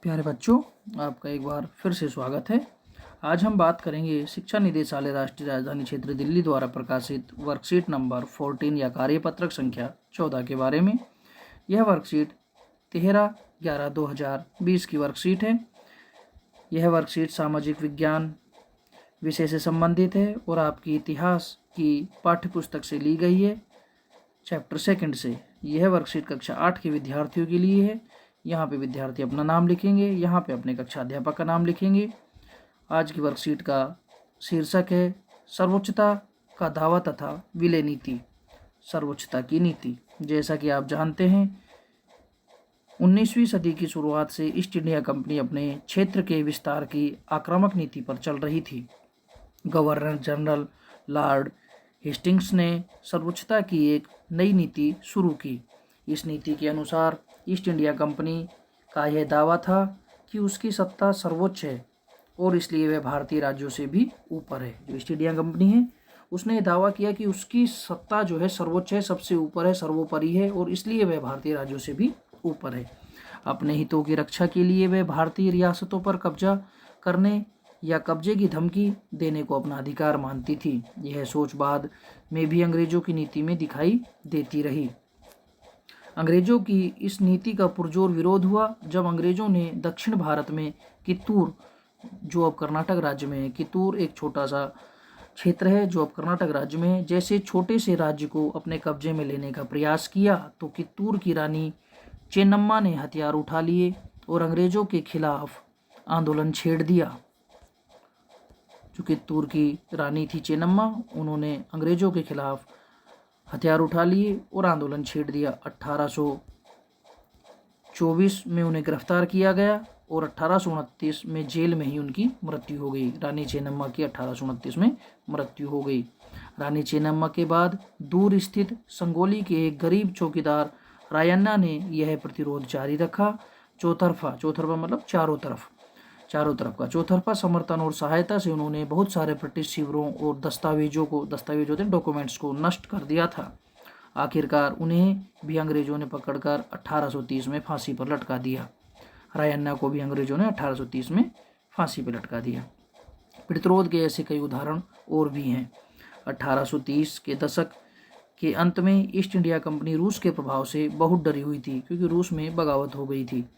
प्यारे बच्चों, आपका एक बार फिर से स्वागत है। आज हम बात करेंगे शिक्षा निदेशालय राष्ट्रीय राजधानी क्षेत्र दिल्ली द्वारा प्रकाशित वर्कशीट नंबर 14 या कार्यपत्रक संख्या 14 के बारे में। यह वर्कशीट 13/11/2020 की वर्कशीट है। यह वर्कशीट सामाजिक विज्ञान विषय से संबंधित है और आपकी इतिहास की पाठ्यपुस्तक से ली गई है, चैप्टर 2 से। यह वर्कशीट कक्षा 8 के विद्यार्थियों के लिए है। यहाँ पे विद्यार्थी अपना नाम लिखेंगे, यहाँ पे अपने कक्षा अध्यापक का नाम लिखेंगे। आज की वर्कशीट का शीर्षक है सर्वोच्चता का दावा तथा विलय नीति। सर्वोच्चता की नीति, जैसा कि आप जानते हैं, 19वीं सदी की शुरुआत से ईस्ट इंडिया कंपनी अपने क्षेत्र के विस्तार की आक्रामक नीति पर चल रही थी। गवर्नर जनरल लॉर्ड हेस्टिंग्स ने सर्वोच्चता की एक नई नीति शुरू की। इस नीति के अनुसार ईस्ट इंडिया कंपनी का यह दावा था कि उसकी सत्ता सर्वोच्च है और इसलिए वह भारतीय राज्यों से भी ऊपर है। जो ईस्ट इंडिया कंपनी है उसने यह दावा किया कि उसकी सत्ता जो है सर्वोच्च है, सबसे ऊपर है, सर्वोपरि है और इसलिए वह भारतीय राज्यों से भी ऊपर है। अपने हितों की रक्षा के लिए वह भारतीय रियासतों पर कब्जा करने या कब्जे की धमकी देने को अपना अधिकार मानती थी। यह सोच बाद में भी अंग्रेजों की नीति में दिखाई देती रही। अंग्रेजों की इस नीति का पुरजोर विरोध हुआ जब अंग्रेजों ने दक्षिण भारत में कित्तूर, जो अब कर्नाटक राज्य में है, कित्तूर एक छोटा सा क्षेत्र है जो अब कर्नाटक राज्य में है, जैसे छोटे से राज्य को अपने कब्जे में लेने का प्रयास किया तो कित्तूर की रानी चेन्नम्मा ने हथियार उठा लिए और अंग्रेजों के खिलाफ आंदोलन छेड़ दिया। जो कित्तूर की रानी थी चेन्नम्मा, उन्होंने अंग्रेजों के खिलाफ हथियार उठा लिए और आंदोलन छेड़ दिया। 1824 में उन्हें गिरफ्तार किया गया और 1829 में जेल में ही उनकी मृत्यु हो गई। रानी चेन्नम्मा की 1829 में मृत्यु हो गई। रानी चेन्नम्मा के बाद दूर स्थित संगोली के एक गरीब चौकीदार रायन्ना ने यह प्रतिरोध जारी रखा। चौतरफा मतलब चारों तरफ का चौतरफा समर्थन और सहायता से उन्होंने बहुत सारे ब्रिटिश शिविरों और दस्तावेज होते डॉक्यूमेंट्स को नष्ट कर दिया था। आखिरकार उन्हें भी अंग्रेजों ने पकड़कर 1830 में फांसी पर लटका दिया। रायन्ना को भी अंग्रेजों ने 1830 में फांसी पर लटका दिया। प्रतिरोध के ऐसे कई उदाहरण और भी हैं। 1830 के दशक के अंत में ईस्ट इंडिया कंपनी रूस के प्रभाव से बहुत डरी हुई थी, क्योंकि रूस में बगावत हो गई थी।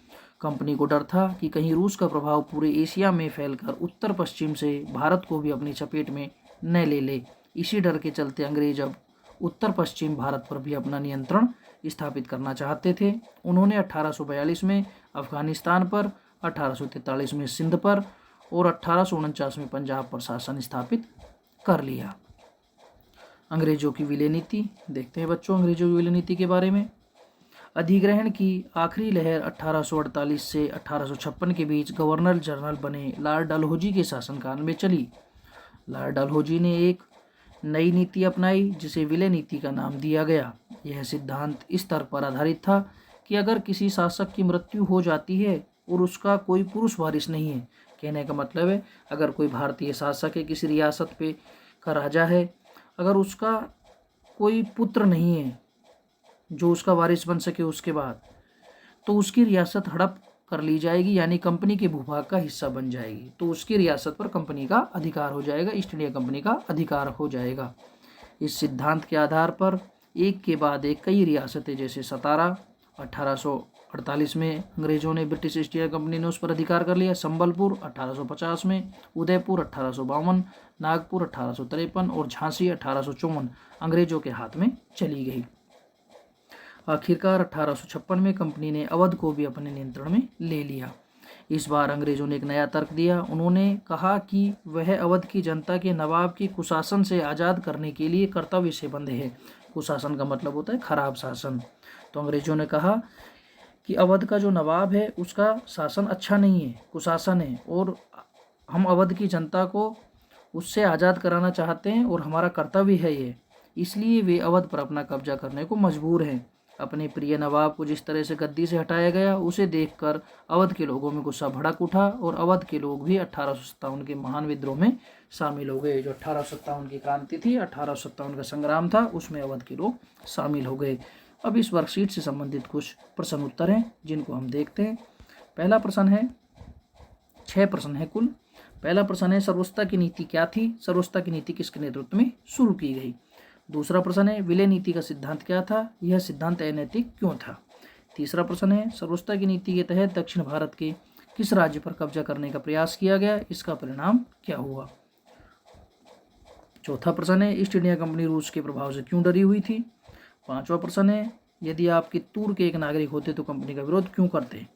कंपनी को डर था कि कहीं रूस का प्रभाव पूरे एशिया में फैलकर उत्तर पश्चिम से भारत को भी अपनी चपेट में न ले ले। इसी डर के चलते अंग्रेज अब उत्तर पश्चिम भारत पर भी अपना नियंत्रण स्थापित करना चाहते थे। उन्होंने 1842 में अफगानिस्तान पर, 1843 में सिंध पर और 1849 में पंजाब पर शासन स्थापित कर लिया। अंग्रेजों की विलय नीति देखते हैं बच्चों। अंग्रेजों की विलय नीति के बारे में, अधिग्रहण की आखिरी लहर 1848 से 1856 के बीच गवर्नर जनरल बने लॉर्ड डलहौजी के शासनकाल में चली। लॉर्ड डलहौजी ने एक नई नीति अपनाई जिसे विलय नीति का नाम दिया गया। यह सिद्धांत इस तर्क पर आधारित था कि अगर किसी शासक की मृत्यु हो जाती है और उसका कोई पुरुष वारिस नहीं है, कहने का मतलब है अगर कोई भारतीय शासक है, किसी रियासत पे का राजा है, अगर उसका कोई पुत्र नहीं है जो उसका वारिस बन सके उसके बाद, तो उसकी रियासत हड़प कर ली जाएगी, यानी कंपनी के भूभाग का हिस्सा बन जाएगी। तो उसकी रियासत पर कंपनी का अधिकार हो जाएगा, ईस्ट इंडिया कंपनी का अधिकार हो जाएगा। इस सिद्धांत के आधार पर एक के बाद एक कई रियासतें, जैसे सतारा 1848 में अंग्रेजों ने, ब्रिटिश ईस्ट इंडिया कंपनी ने उस पर अधिकार कर लिया। संबलपुर 1850 में, उदयपुर 1852, नागपुर 1853 और झांसी 1854 अंग्रेजों के हाथ में चली गई। आखिरकार 1856 में कंपनी ने अवध को भी अपने नियंत्रण में ले लिया। इस बार अंग्रेजों ने एक नया तर्क दिया। उन्होंने कहा कि वह अवध की जनता के नवाब की कुशासन से आज़ाद करने के लिए कर्तव्य से बंधे है। कुशासन का मतलब होता है खराब शासन। तो अंग्रेजों ने कहा कि अवध का जो नवाब है उसका शासन अच्छा नहीं है, कुशासन है, और हम अवध की जनता को उससे आज़ाद कराना चाहते हैं और हमारा कर्तव्य है ये, इसलिए वे अवध पर अपना कब्जा करने को मजबूर हैं। अपने प्रिय नवाब को जिस तरह से गद्दी से हटाया गया उसे देखकर अवध के लोगों में गुस्सा भड़क उठा और अवध के लोग भी 1857 के महान विद्रोह में शामिल हो गए। जो 1857 की क्रांति थी, 1857 का संग्राम था, उसमें अवध के लोग शामिल हो गए। अब इस वर्कशीट से संबंधित कुछ प्रश्न उत्तर हैं जिनको हम देखते हैं। पहला प्रश्न है, 6 प्रश्न है कुल। पहला प्रश्न है सर्वोच्चता की नीति क्या थी? सर्वोच्चता की नीति किसके नेतृत्व में शुरू की गई? दूसरा प्रश्न है विलय नीति का सिद्धांत क्या था? यह सिद्धांत अनैतिक क्यों था? तीसरा प्रश्न है सर्वोच्चता की नीति के तहत दक्षिण भारत के किस राज्य पर कब्जा करने का प्रयास किया गया? इसका परिणाम क्या हुआ? चौथा प्रश्न है ईस्ट इंडिया कंपनी रूस के प्रभाव से क्यों डरी हुई थी? पांचवा प्रश्न है यदि आप कित्तूर के एक नागरिक होते तो कंपनी का विरोध क्यों करते?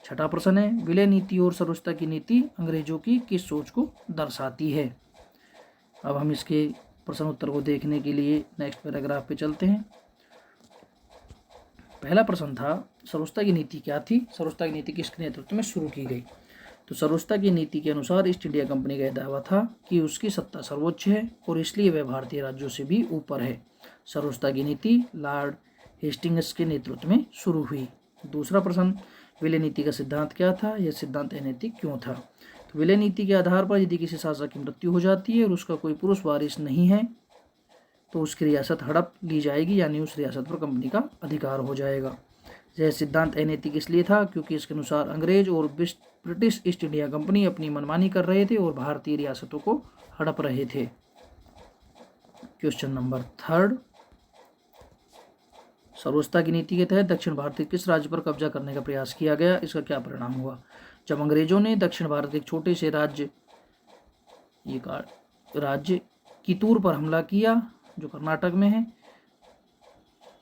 छठा प्रश्न है विलय नीति और सर्वोच्चता की नीति अंग्रेजों की किस सोच को दर्शाती है? अब हम इसके प्रश्न उत्तर को देखने के लिए नेक्स्ट पैराग्राफ पे चलते हैं। पहला प्रश्न था सर्वोच्चता की नीति क्या थी? सर्वोच्चता की नीति किसके नेतृत्व में शुरू की गई? तो सर्वोच्चता की नीति के अनुसार ईस्ट इंडिया कंपनी का दावा था कि उसकी सत्ता सर्वोच्च है और इसलिए वह भारतीय राज्यों से भी ऊपर है। सर्वोच्चता की नीति लॉर्ड हेस्टिंग्स के नेतृत्व में शुरू हुई। दूसरा प्रश्न विलय नीति का सिद्धांत क्या था? यह सिद्धांत अनैतिक क्यों था? तो विलय नीति के आधार पर यदि किसी शासक की मृत्यु हो जाती है और उसका कोई पुरुष वारिस नहीं है तो उसकी रियासत हड़प ली जाएगी, यानी उस रियासत पर कंपनी का अधिकार हो जाएगा। यह सिद्धांत अनैतिक इसलिए था क्योंकि इसके अनुसार अंग्रेज और ब्रिटिश ईस्ट इंडिया कंपनी अपनी मनमानी कर रहे थे और भारतीय रियासतों को हड़प रहे थे। क्वेश्चन नंबर 3, सर्वोच्चता की नीति के तहत दक्षिण भारत के किस राज्य पर कब्जा करने का प्रयास किया गया? इसका क्या परिणाम हुआ? जब अंग्रेजों ने दक्षिण भारत के एक छोटे से राज्य कित्तूर पर हमला किया जो कर्नाटक में है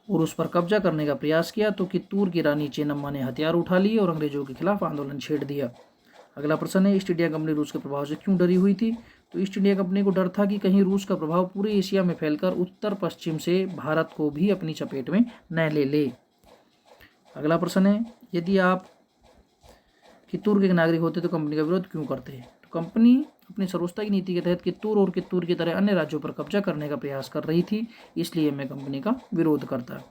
और उस पर कब्जा करने का प्रयास किया तो कित्तूर की रानी चेन्नम्मा ने हथियार उठा लिए और अंग्रेजों के खिलाफ आंदोलन छेड़ दिया। अगला प्रश्न है ईस्ट इंडिया कंपनी रूस के प्रभाव से क्यों डरी हुई थी? तो ईस्ट इंडिया कंपनी को डर था कि कहीं रूस का प्रभाव पूरे एशिया में फैलकर उत्तर पश्चिम से भारत को भी अपनी चपेट में न ले ले। अगला प्रश्न है यदि आप कित्तूर के नागरिक होते तो कंपनी का विरोध क्यों करते? तो कंपनी अपनी सर्वोच्चता की नीति के तहत कित्तूर की तरह अन्य राज्यों पर कब्जा करने का प्रयास कर रही थी, इसलिए मैं कंपनी का विरोध करता।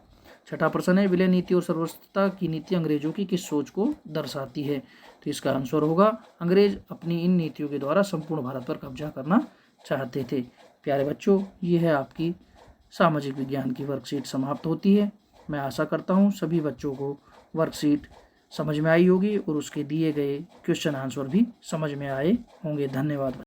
छठा प्रश्न है विलय नीति और सर्वोच्चता की नीति अंग्रेजों की किस सोच को दर्शाती है? तो इसका आंसर होगा अंग्रेज अपनी इन नीतियों के द्वारा संपूर्ण भारत पर कब्जा करना चाहते थे। प्यारे बच्चों, ये है आपकी सामाजिक विज्ञान की वर्कशीट समाप्त होती है। मैं आशा करता हूँ सभी बच्चों को वर्कशीट समझ में आई होगी और उसके दिए गए क्वेश्चन आंसर भी समझ में आए होंगे। धन्यवाद।